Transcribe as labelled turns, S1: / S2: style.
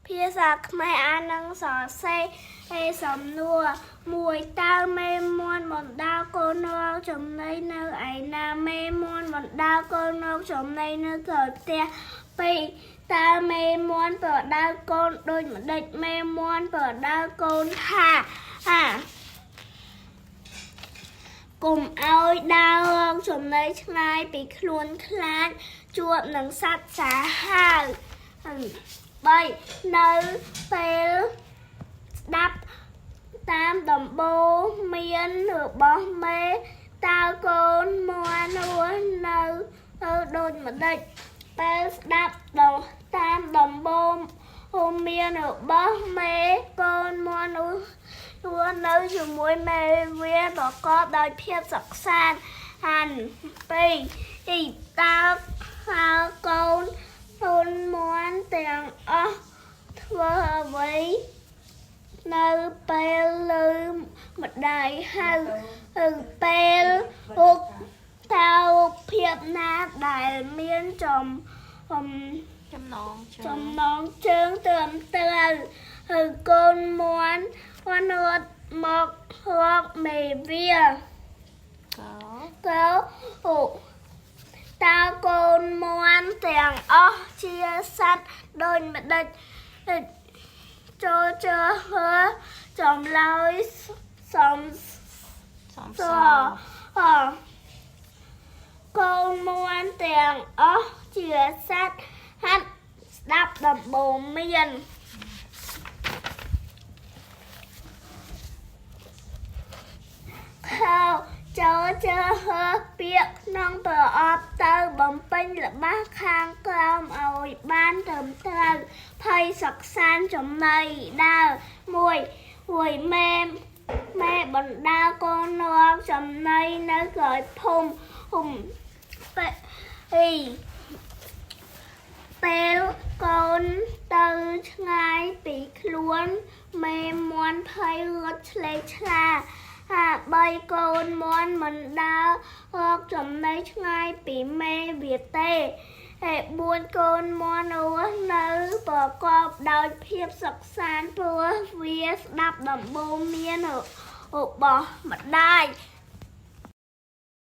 S1: ភាសាខ្មែរអាននឹងសរសេរសំណួរមួយតើមេមន់បណ្ដាកូននរចំណីនៅឯណាមេមន់បណ្ដាកូននរចំណីនៅក្រោយផ្ទះ2តើមេមន់ប្រដៅកូនដូចម្ដេចមេមន់ប្រដៅកូនថាកុំឲ្យដើររកចំណីឆ្ងាយពីខ្លួនខ្លាចជួបនឹងសត្វសាហាវ3នៅពេលស្ដាប់តាមដំបូន្មានរបស់មេតើកូនមាន់រស់នៅដូចម្ដេចពេលស្ដាប់តាមដំបូន្មានរបស់មេកូនមាន់រស់នៅជាមួយមេវាប្រកបដោយភាពសុខសាន្តហាន2តើកូនមាន់ទាំងអស់ធ្វើអ្វីនៅពេលឮម្ដាយហៅពេលតើភាពណាដែលមានចំណងជើងត្រឹមត្រូវកូនមាន់រត់មករកមេវាតើកូនមាន់ទាំងអស់ជាសត្វដូចម្ដេចចូលជើចម្លើយសំសកូនមាន់ទាំងអស់ជាសត្វហាត់ស្ដាប់ដំបូន្មានចូលជើពាក្យក្នុងប្រអប់ទៅបំពេញល្បះខាងក្រោមឲ្យបានត្រឹមត្រូវភ័យសិក្សាចំណីដើរ1មេបណ្ដាកូននរចំណីនៅក្រោយភូមិពេលកូនទៅឆ្ងាយពីខ្លួនមេមាន់ភ័យរត់ឆ្លេកឆ្លា3កូនមាន់មិនដើររកចំណីឆ្ងាយពីមេវាទេ4កូនមាន់រស់នៅប្រកបដោយភាពសុខសាន្តព្រោះវាស្ដាប់ដំបូន្មានរបស់ម្ដាយ